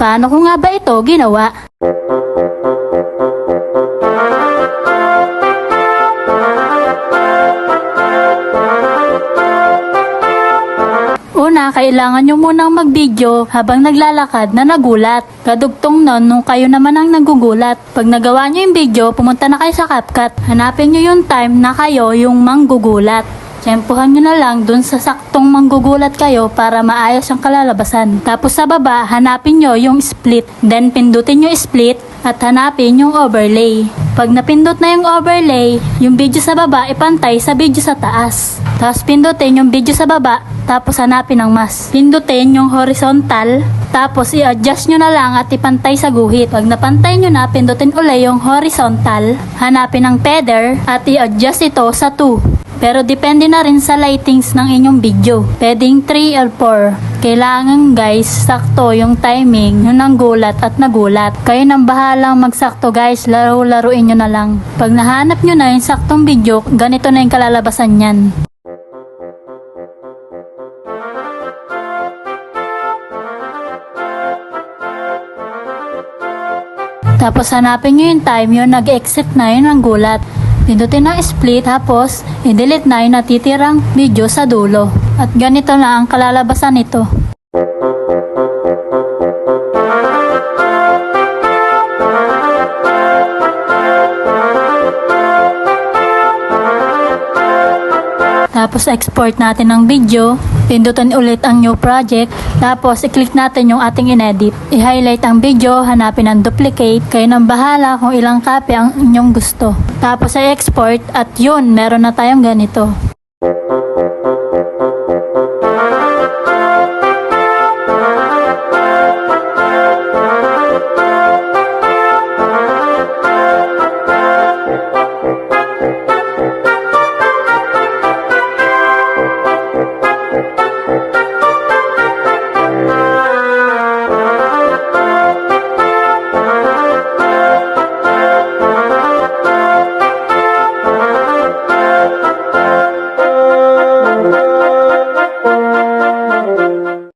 Paano ko nga ba ito ginawa? Una, kailangan nyo munang mag-video habang naglalakad na nagulat. Kadugtong nun nung kayo naman ang nagugulat. Pag nagawa nyo yung video, pumunta na kayo sa CapCut. Hanapin nyo yung time na kayo yung manggugulat. Tsempuhan nyo na lang dun sa saktong manggugulat kayo para maayos ang kalalabasan. Tapos sa baba, hanapin nyo yung split. Then pindutin nyo split at hanapin yung overlay. Pag napindot na yung overlay, yung video sa baba ipantay sa video sa taas. Tapos pindutin yung video sa baba, tapos hanapin ang mas. Pindutin yung horizontal, tapos i-adjust nyo na lang at ipantay sa guhit. Pag napantay nyo na, pindutin ulit yung horizontal, hanapin ang tether at i-adjust ito sa 2. Pero depende na rin sa lightings ng inyong video. Pwedeng 3 or 4. Kailangan guys, sakto yung timing, yung nanggulat at nagulat. Kayo nang bahalang magsakto guys, laro-laruin nyo na lang. Pag nahanap nyo na yung saktong video, ganito na yung kalalabasan yan. Tapos hanapin nyo yung time, yung nag-exit na yun ang gulat. Pindutin ang split, tapos i-delete na yung natitirang video sa dulo. At ganito na ang kalalabasan nito. Tapos export natin ang video, pindutin ulit ang new project, tapos i-click natin yung ating inedit. I-highlight ang video, hanapin ang duplicate, kayo nang bahala kung ilang copy ang inyong gusto. Tapos i-export at yun, meron na tayong ganito.